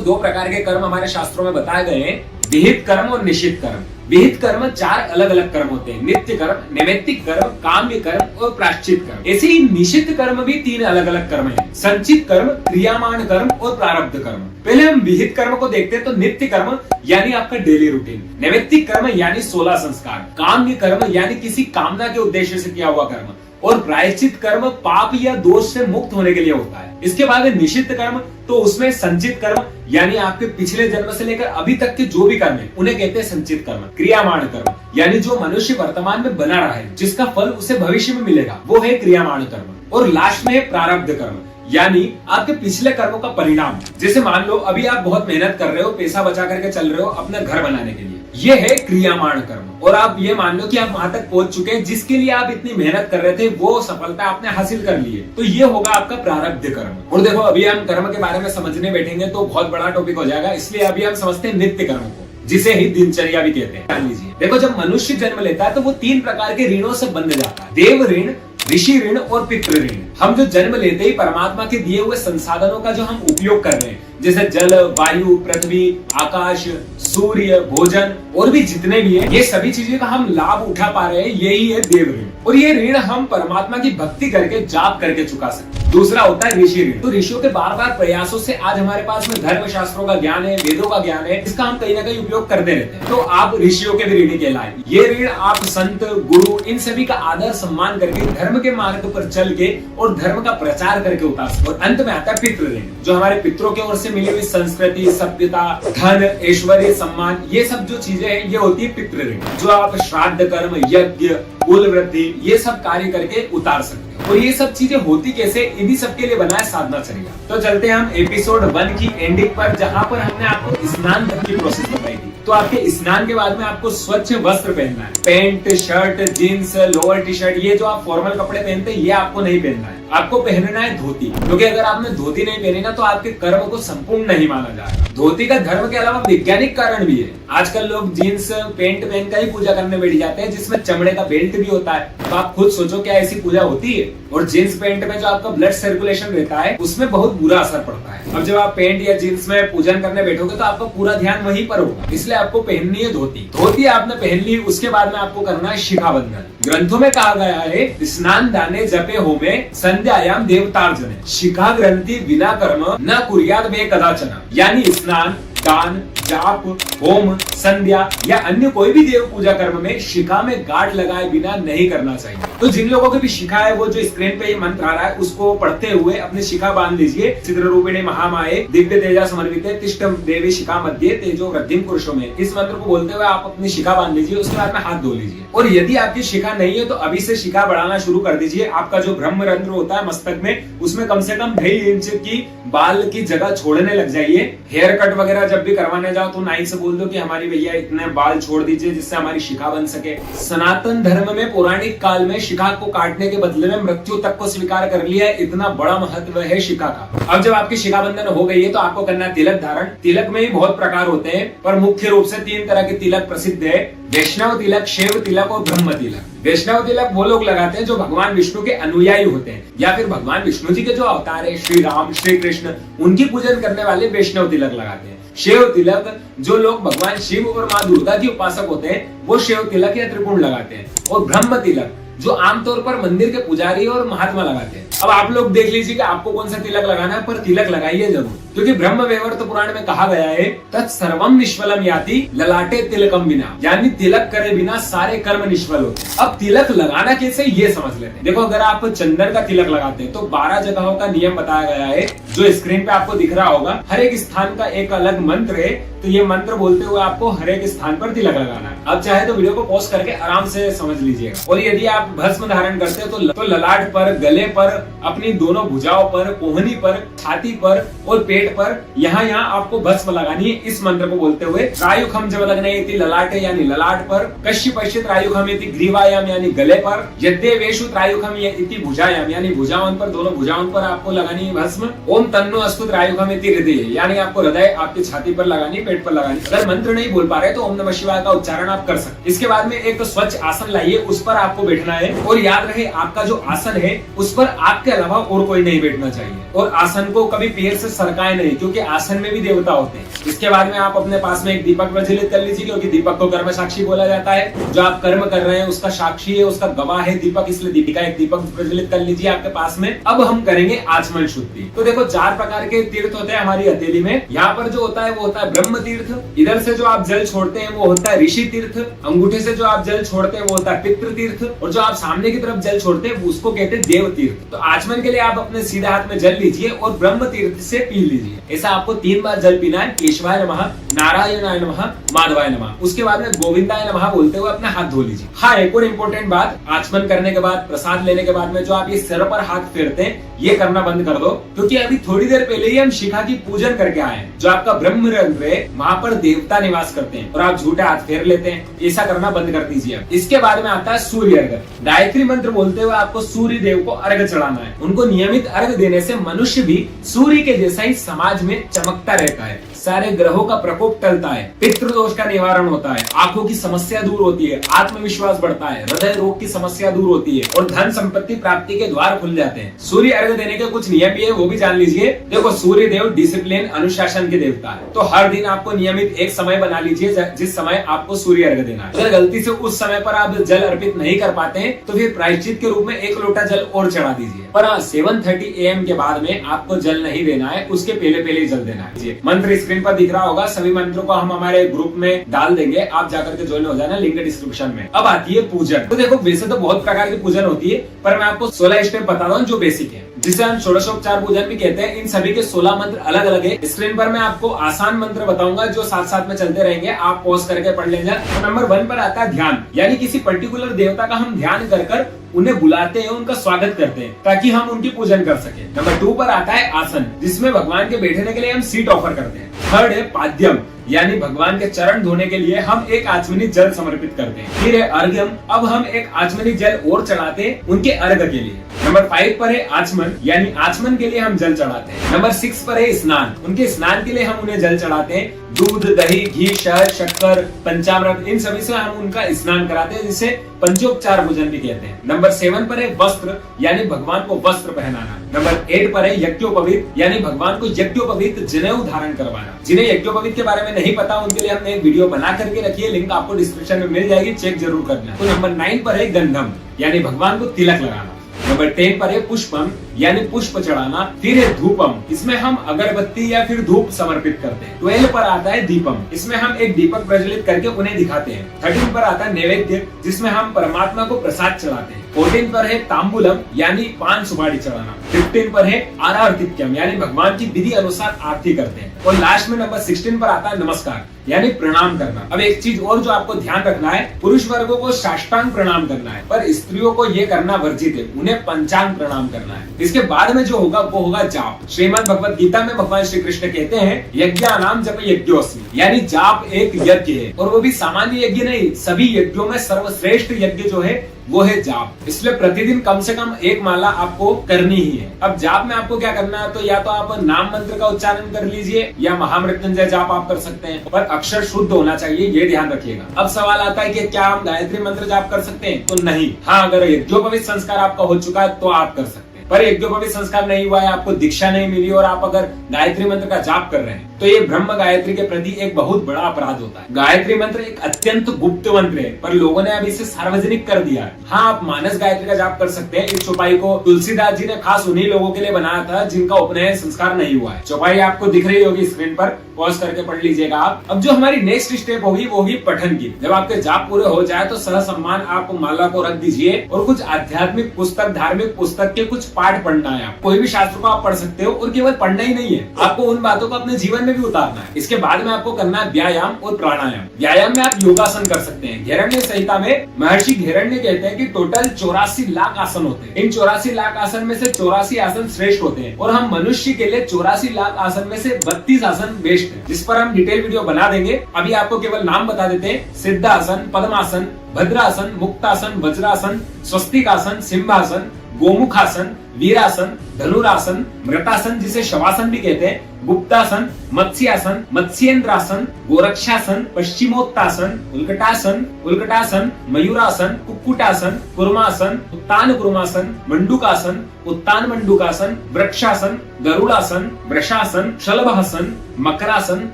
दो प्रकार के कर्म हमारे शास्त्रों में बताए गए हैं, विहित कर्म और निषिद्ध कर्म। विहित कर्म चार अलग अलग कर्म होते हैं, नित्य कर्म, नैमित्तिक कर्म, काम्य कर्म और प्रायश्चित कर्म। ऐसे ही निषिद्ध कर्म भी तीन अलग अलग कर्म हैं, संचित कर्म, क्रियामान कर्म और प्रारब्ध कर्म। पहले हम विहित कर्म को देखते हैं तो नित्य कर्म यानी आपका डेली रूटीन, नैमित्तिक कर्म यानी 16 संस्कार, काम्य कर्म यानी किसी कामना के उद्देश्य से किया हुआ कर्म, और प्रायश्चित कर्म पाप या दोष से मुक्त होने के लिए होता है। इसके बाद है निषिद्ध कर्म, तो उसमें संचित कर्म यानी आपके पिछले जन्म से लेकर अभी तक के जो भी कर्म है उन्हें कहते हैं संचित कर्म। क्रियामाण कर्म यानी जो मनुष्य वर्तमान में बना रहा है, जिसका फल उसे भविष्य में मिलेगा, वो है क्रियामाण कर्म। और लास्ट में है प्रारब्ध कर्म यानी आपके पिछले कर्मों का परिणाम। जैसे मान लो अभी आप बहुत मेहनत कर रहे हो, पैसा बचा करके चल रहे हो अपना घर बनाने के लिए, ये है क्रियामाण कर्म। और आप ये मान लो कि आप वहां तक पहुंच चुके हैं जिसके लिए आप इतनी मेहनत कर रहे थे, वो सफलता आपने हासिल कर ली है, तो ये होगा आपका प्रारब्ध कर्म। और देखो अभी हम कर्म के बारे में समझने बैठेंगे तो बहुत बड़ा टॉपिक हो जाएगा, इसलिए अभी हम समझते हैं नित्य कर्म को, जिसे ही दिनचर्या भी कहते हैं। जान लीजिए, देखो जब मनुष्य जन्म लेता है तो वो तीन प्रकार के ऋणों से बंध जाता है, देव ऋण, ऋषि ऋण और पितृ ऋण। हम जो जन्म लेते ही परमात्मा के दिए हुए संसाधनों का जो हम उपयोग कर रहे हैं, जैसे जल, वायु, पृथ्वी, आकाश, सूर्य, भोजन और भी जितने भी है, ये सभी चीजें का हम लाभ उठा पा रहे हैं, यही है देव ऋण। और ये ऋण हम परमात्मा की भक्ति करके, जाप करके चुका सकते हैं। दूसरा होता है ऋषि ऋण। तो ऋषियों के बार बार प्रयासों से आज हमारे पास में धर्म शास्त्रों का ज्ञान है, वेदों का ज्ञान है, इसका हम कहीं ना कहीं उपयोग करते रहते हैं, तो आप ऋषियों के भी ऋणी कहलाए। ये ऋण आप संत, गुरु, इन सभी का आदर सम्मान करके धर्म के मार्ग पर चल के और धर्म का प्रचार करके उतार सकते। और अंत में आता है पितृ ऋण, जो हमारे पितरों की ओर से मिली हुई संस्कृति, सभ्यता, धन, ऐश्वर्य, सम्मान, ये सब जो चीजें हैं ये होती है पितृ ऋण, जो आप श्राद्ध कर्म, यज्ञ, कुल वृद्धि, ये सब कार्य करके उतार सकते हैं। और ये सब चीजें होती कैसे, इन्हीं सबके लिए बना है साधनाचर्या। तो चलते हैं हम एपिसोड 1 की एंडिंग पर, जहां पर हमने आपको स्नान तक की प्रोसेस बताई थी। तो आपके स्नान के बाद में आपको स्वच्छ वस्त्र पहनना है, pant, shirt, jeans, lower T shirt, ये जो आप फॉर्मल कपड़े पहनते हैं ये आपको नहीं पहनना है, आपको पहनना है धोती। क्योंकि अगर आपने धोती नहीं पहनी ना तो आपके कर्म को संपूर्ण नहीं माना जाएगा। धोती का धर्म के अलावा वैज्ञानिक कारण भी है। आजकल लोग जीन्स पैंट पहन कर ही पूजा करने बैठ जाते हैं, जिसमें चमड़े का बेल्ट भी होता है। तो आप खुद सोचो क्या ऐसी पूजा होती है? और जीन्स पैंट में जो आपका ब्लड सर्कुलेशन रहता है उसमें बहुत बुरा असर पड़ता है। अब जब आप पैंट या जीन्स में पूजन करने बैठोगे तो आपका पूरा ध्यान वहीं पर होगा, इसलिए आपको पहननी है धोती। धोती आपने पहन ली, उसके बाद में आपको करना है शिखाबंधन। ग्रंथों में कहा गया है स्नान दाने जपे होमे संध्यायाम देवतार्जने, शिखा ग्रंथि बिना कर्म न कुर्यात वे कदाचन। यानी स्नान, दान, जाप, होम, संध्या या अन्य कोई भी देव पूजा कर्म में शिखा में गांठ लगाए बिना नहीं करना चाहिए। तो जिन लोगों की भी शिखा है, वो जो स्क्रीन पे ये मंत्र आ रहा है उसको पढ़ते हुए अपनी शिखा बांध लीजिए। चित्ररूपिणी महामाये दिव्य तेजा समर्पिते तिष्ठम देवी शिखा मध्य तेजो वृद्धिम पुरुषों में, इस मंत्र को बोलते हुए आप अपनी शिखा बांध लीजिए। उसके बाद में हाथ धो लीजिए। और यदि आपकी शिखा नहीं है तो अभी से शिखा बढ़ाना शुरू कर दीजिए। आपका जो ब्रह्मरंध्र होता है मस्तक में, उसमें कम से कम 2.5 इंच की बाल की जगह छोड़ने लग जाइए। हेयर कट वगैरह जब भी करवाने जाओ तो नाई से बोल दो कि हमारी भैया इतने बाल छोड़ दीजिए जिससे हमारी शिखा बन सके। सनातन धर्म में पौराणिक काल में शिखा को काटने के बदले में मृत्यु तक को स्वीकार कर लिया है, इतना बड़ा महत्व है शिखा का। अब जब आपकी शिखा बंधन हो गई है तो आपको करना है तिलक धारण। तिलक में ही बहुत प्रकार होते हैं, पर मुख्य रूप से 3 तरह के तिलक प्रसिद्ध है, वैष्णव तिलक, शैव तिलक और ब्रह्म तिलक। वैष्णव तिलक वो लोग लगाते हैं जो भगवान विष्णु के अनुयायी होते हैं, या फिर भगवान विष्णु जी के जो अवतार है श्री राम, श्री कृष्ण, उनकी पूजन करने वाले वैष्णव तिलक लगाते हैं। शैव तिलक जो लोग भगवान शिव और माँ दुर्गा की उपासक होते हैं वो शैव तिलक या त्रिपुण लगाते हैं। और ब्रह्म तिलक जो आमतौर पर मंदिर के पुजारी और महात्मा लगाते हैं। अब आप लोग देख लीजिए कि आपको कौन सा तिलक लगाना है, पर तिलक लगाइए जरूर, क्योंकि ब्रह्म वैवर्त पुराण में कहा गया है तत्सर्वम निष्फलम याति ललाटे तिलकम बिना, यानी तिलक करे बिना सारे कर्म निष्फल होते हैं। अब तिलक लगाना कैसे ये समझ लेते हैं। देखो अगर आप चंदन का तिलक लगाते हैं तो 12 जगहों का नियम बताया गया है, जो स्क्रीन पे आपको दिख रहा होगा। हर एक स्थान का एक अलग मंत्र है, तो ये मंत्र बोलते हुए आपको हर एक स्थान पर तिलक लगाना है। अब चाहे तो वीडियो को पॉज करके आराम से समझ लीजिएगा। और यदि आप भस्म धारण करते हो तो ललाट पर, गले पर, अपनी दोनों भुजाओं पर, कोहनी पर, छाती पर और पेट पर यहाँ आपको भस्म लगानी है इस मंत्र को बोलते हुए। रायुखम जब लगने ललाटे यानी ललाट पर, कश्यपश्चित रायुखम ग्रीवायाम यानी गले पर, यद्देवेषु रायुखम भुजायाम यानी भुजाओं पर, दोनों भुजाओं पर आपको लगानी है भस्म। ओम तन्नो अस्तु रायुखम हृदय यानी आपको हृदय आपकी छाती पर लगानी, पेट पर लगानी। अगर मंत्र नहीं बोल पा रहे तो ओम नमः शिवाय का उच्चारण आप कर सकते। इसके बाद में एक स्वच्छ आसन लाइए, उस पर आपको बैठना है। और याद रहे आपका जो आसन है उस पर आपके अलावा और कोई नहीं बैठना चाहिए। और आसन को कभी पैर से सरकाए नहीं, क्योंकि आसन में भी देवता होते हैं। इसके बाद में आप अपने पास में एक दीपक प्रज्वलित कर लीजिए, क्योंकि दीपक को कर्म साक्षी बोला जाता है। जो आप कर्म कर रहे हैं उसका साक्षी है, उसका गवाह है दीपक, इसलिए दीपिका एक दीपक प्रज्वलित कर लीजिए आपके पास में। अब हम करेंगे आचमन शुद्धि। तो देखो 4 प्रकार के तीर्थ होते हैं हमारी हथेली में। यहाँ पर जो होता है वो होता है ब्रह्म तीर्थ, इधर से जो आप जल छोड़ते हैं वो होता है ऋषि तीर्थ, अंगूठे से जो आप जल छोड़ते हैं वो होता है पितृ तीर्थ, और जो आप सामने की तरफ जल छोड़ते हैं उसको कहते हैं देव तीर्थ। तो आचमन के लिए आप अपने सीधे हाथ में जल लीजिए और ब्रह्म तीर्थ से पी लीजिए। ऐसा आपको 3 बार जल पीना है। केशवाय नमः, नारायणाय नमः, माधवाय नमः। उसके बाद में गोविंदाय नमः बोलते हुए अपना हाथ धो लीजिए। हाँ, एक और इम्पोर्टेंट बात, आचमन करने के बाद, प्रसाद लेने के बाद में जो आप ये सिर पर हाथ फेरते हैं ये करना बंद कर दो, क्योंकि अभी थोड़ी देर पहले ही हम शिखा की पूजन करके आए हैं। जो आपका ब्रह्म रंध्र है वहां पर देवता निवास करते हैं और आप झूठे हाथ फेर लेते हैं, ऐसा करना बंद कर दीजिए। इसके बाद में आता है सूर्य अर्घ। गायत्री मंत्र बोलते हुए आपको सूर्य देव को अर्घ चढ़ाना है। उनको नियमित अर्घ देने से मनुष्य भी सूर्य के जैसा ही समाज में चमकता रहता है, सारे ग्रहों का प्रकोप टलता है, पितृदोष का निवारण होता है, आंखों की समस्या दूर होती है, आत्मविश्वास बढ़ता है, हृदय रोग की समस्या दूर होती है और धन संपत्ति प्राप्ति के द्वार खुल जाते हैं। सूर्य अर्घ देने के कुछ नियम भी है, वो भी जान लीजिए। देखो, सूर्य देव डिसिप्लिन, अनुशासन के देवता है, तो हर दिन आपको नियमित एक समय बना लीजिए जिस समय आपको सूर्य अर्घ देना है। अगर गलती से उस समय पर आप जल अर्पित नहीं कर पाते हैं तो फिर प्रायश्चित के रूप में 1 लोटा जल और चढ़ा दीजिए। पर 7:30 AM के बाद में आपको जल नहीं देना है, उसके पहले जल देना है। मंत्र स्क्रीन पर दिख रहा होगा, सभी मंत्रों को हम हमारे ग्रुप में डाल देंगे, आप जाकर के ज्वाइन हो जाना, लिंक डिस्क्रिप्शन में। अब आती है पूजन। तो देखो, वैसे तो बहुत प्रकार की पूजन होती है, पर मैं आपको 16 स्टेप बता रहा हूँ जो बेसिक है, जिसे हम षोडशोपचार पूजन भी कहते हैं। इन सभी के 16 मंत्र अलग अलग है। स्क्रीन पर मैं आपको आसान मंत्र बताऊंगा जो साथ साथ में चलते रहेंगे, आप पॉज करके पढ़ लेंगे। तो नंबर 1 पर आता है ध्यान, यानी किसी पर्टिकुलर देवता का हम ध्यान कर उन्हें बुलाते हैं, उनका स्वागत करते हैं ताकि हम उनकी पूजन कर सके। नंबर 2 पर आता है आसन, जिसमें भगवान के बैठने के लिए हम सीट ऑफर करते हैं। 3rd है पाद्यम, यानी भगवान के चरण धोने के लिए हम एक आचमनी जल समर्पित करते हैं। फिर है अर्घ्यम, अब हम एक आचमनी जल और चढ़ाते हैं उनके अर्घ के लिए। नंबर 5 पर है आचमन, यानी आचमन के लिए हम जल चढ़ाते हैं। नंबर 6 पर है स्नान, उनके स्नान के लिए हम उन्हें जल चढ़ाते हैं। दूध, दही, घी, शहद, शक्कर, पंचामृत, इन सभी से हम उनका स्नान कराते हैं, जिसे पंचोपचार पूजन भी कहते हैं। नंबर 7 पर है वस्त्र, यानी भगवान को वस्त्र पहनाना। नंबर 8 पर है यज्ञोपवीत, यानी भगवान को यज्ञोपवीत जनेऊ धारण करवाना। जिन्हें यज्ञोपवीत के बारे में नहीं पता उनके लिए हमने एक वीडियो बना करके रखी है, लिंक आपको डिस्क्रिप्शन में मिल जाएगी, चेक जरूर करना। तो नंबर 9 पर है गंधम, यानी भगवान को तिलक लगाना। नंबर 10 पर है पुष्पम, यानी पुष्प चढ़ाना। फिर है धूपम, इसमें हम अगरबत्ती या फिर धूप समर्पित करते हैं। 12 पर आता है दीपम, इसमें हम एक दीपक प्रज्वलित करके उन्हें दिखाते हैं। 13 पर आता है नैवेद्य, जिसमें हम परमात्मा को प्रसाद चढ़ाते हैं। 14 पर है तांबूलम, यानी पान सुपारी चढ़ाना। 15 पर है आरार्तिक्यम, यानी भगवान की विधि अनुसार आरती करते हैं। और लास्ट में नंबर 16 पर आता है नमस्कार, यानी प्रणाम करना। अब एक चीज और जो आपको ध्यान रखना है, पुरुष वर्गों को साष्टांग प्रणाम करना है, पर स्त्रियों को ये करना वर्जित है, उन्हें पंचांग प्रणाम करना है। इसके बाद में जो होगा वो होगा जाप। श्रीमद् भगवत गीता में भगवान श्री कृष्ण कहते हैं, यज्ञानाम जप यज्ञोस्मि, यानी जाप एक यज्ञ है, और वो भी सामान्य यज्ञ नहीं, सभी यज्ञों में सर्वश्रेष्ठ यज्ञ जो है वो है जाप। इसलिए प्रतिदिन कम से कम 1 माला आपको करनी ही है। अब जाप में आपको क्या करना है, तो या तो आप नाम मंत्र का उच्चारण कर लीजिए या महामृत्युंजय जाप आप कर सकते हैं, पर अक्षर शुद्ध होना चाहिए, ये ध्यान रखिएगा। अब सवाल आता है कि क्या हम गायत्री मंत्र जाप कर सकते हैं, तो नहीं। हाँ, अगर यज्ञोपवीत संस्कार आपका हो चुका है तो आप कर सकते हैं, पर यज्ञोपवीत संस्कार नहीं हुआ है, आपको दीक्षा नहीं मिली और आप अगर गायत्री मंत्र का जाप कर रहे हैं तो ये ब्रह्म गायत्री के प्रति एक बहुत बड़ा अपराध होता है। गायत्री मंत्र एक अत्यंत गुप्त मंत्र है, पर लोगों ने अभी इसे सार्वजनिक कर दिया है। हाँ, आप मानस गायत्री का जाप कर सकते हैं। इस चौपाई को तुलसीदास जी ने खास उन्हीं लोगों के लिए बनाया था जिनका उपनयन संस्कार नहीं हुआ है। चौपाई आपको दिख रही होगी स्क्रीन पर, पॉज करके पढ़ लीजिएगा आप। अब जो हमारी नेक्स्ट स्टेप होगी वो होगी पठन की। जब आपके जाप पूरे हो जाए तो सह सम्मान आप माला को रख दीजिए और कुछ आध्यात्मिक पुस्तक, धार्मिक पुस्तक के कुछ पाठ पढ़ना है। आप कोई भी शास्त्र को आप पढ़ सकते हो, और केवल पढ़ना ही नहीं है, आपको उन बातों को अपने जीवन में भी उतारना है। इसके बाद में आपको करना है व्यायाम और प्राणायाम। व्यायाम में आप योगासन कर सकते हैं। घेरण्य संहिता में महर्षि घेरण्य कहते हैं कि टोटल 84 लाख आसन होते हैं। इन 84 लाख आसन में से 84 आसन श्रेष्ठ होते हैं, और हम मनुष्य के लिए 84 लाख आसन में से 32 आसन बेस्ट है, जिस पर हम डिटेल वीडियो बना देंगे। अभी आपको केवल नाम बता देते हैं। सिद्धासन, पद्मासन, भद्रासन, मुक्तासन, वज्रासन, स्वस्तिकासन, सिंहासन, गोमुखासन, वीरासन, धनुरासन, मृतासन जिसे शवासन भी कहते हैं, गुप्तासन, मत्स्यासन, मत्स्येंद्रासन, गोरक्षासन, पश्चिमोत्तासन, उल्कटासन, मयूरासन, कुक्कुटासन, कुर्मासन, उत्तान कुर्मासन, मंडूकासन, उत्तान मंडूकासन, वृक्षासन, गरुड़ासन, वृषासन, शलभासन, मकरासन,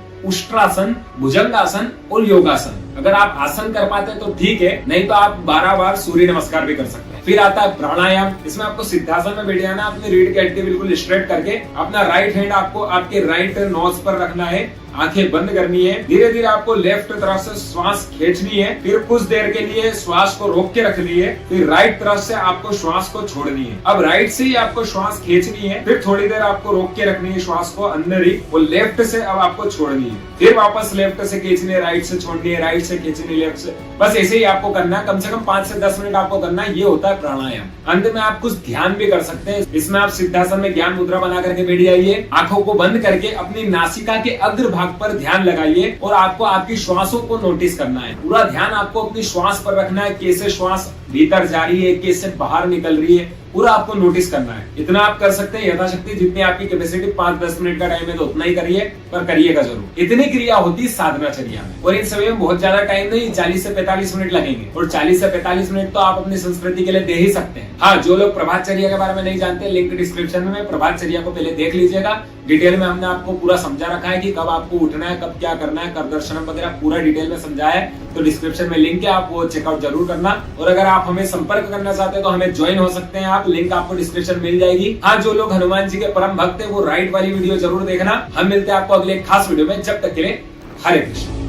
उष्ट्रासन, भुजंगासन और योगासन। अगर आप आसन कर पाते हैं तो ठीक है, नहीं तो आप 12 बार सूर्य नमस्कार भी कर सकते हैं। फिर आता है प्राणायाम। इसमें आपको सिद्धासन में बैठ जाना, अपने रीढ़ की हड्डी बिल्कुल स्ट्रेट करके अपना राइट हैंड आपको आपके राइट नोज पर रखना है, आंखें बंद करनी है, धीरे धीरे आपको लेफ्ट तरफ से श्वास खींचनी है, फिर कुछ देर के लिए श्वास को रोक के रखनी है, फिर राइट तरफ से आपको श्वास को छोड़नी है। अब राइट से ही आपको श्वास खींचनी है, फिर थोड़ी देर आपको रोक के रखनी है श्वास को अंदर ही, और लेफ्ट से अब आपको छोड़नी है, फिर वापस लेफ्ट से खींचनी है, राइट से छोड़नी है, राइट से खींचनी है, लेफ्ट से। बस ऐसे ही आपको करना है, कम से कम 5 से 10 मिनट आपको करना है। ये होता है प्राणायाम। अंत में आप कुछ ध्यान भी कर सकते हैं। इसमें आप सिद्धासन में ज्ञान मुद्रा बना करके बैठ जाइए, आंखों को बंद करके अपनी नासिका के अग्र भाग पर ध्यान लगाइए और आपको आपकी श्वासों को नोटिस करना है। पूरा ध्यान आपको अपनी श्वास पर रखना है, कैसे श्वास भीतर जा रही है, कैसे बाहर निकल रही है, पूरा आपको नोटिस करना है। इतना आप कर सकते हैं यथाशक्ति, जितनी आपकी कैपेसिटी। 5-10 मिनट का टाइम है तो उतना ही करिए, पर करिएगा जरूर। इतनी क्रिया होती है साधनाचर्या में, और इन सभी में बहुत ज्यादा टाइम नहीं, 40 से 45 मिनट लगेंगे, और 40 से 45 मिनट तो आप अपनी संस्कृति के लिए दे ही सकते हैं। हाँ, जो लोग प्रभातचर्या के बारे में नहीं जानते, लिंक डिस्क्रिप्शन में, प्रभातचर्या को पहले देख लीजिएगा। डिटेल में हमने आपको पूरा समझा रखा है कि कब आपको उठना है, कब क्या करना है, कर दर्शनम वगैरह पूरा डिटेल में समझाया है। तो डिस्क्रिप्शन में लिंक है, आप वो चेकआउट जरूर करना। और अगर आप हमें संपर्क करना चाहते हैं तो हमें ज्वाइन हो सकते हैं आप, लिंक आपको डिस्क्रिप्शन मिल जाएगी। हाँ, जो लोग हनुमान जी के परम भक्त है वो राइट वाली वीडियो जरूर देखना। हम मिलते हैं आपको अगले खास वीडियो में, जब तक के लिए हरे कृष्ण।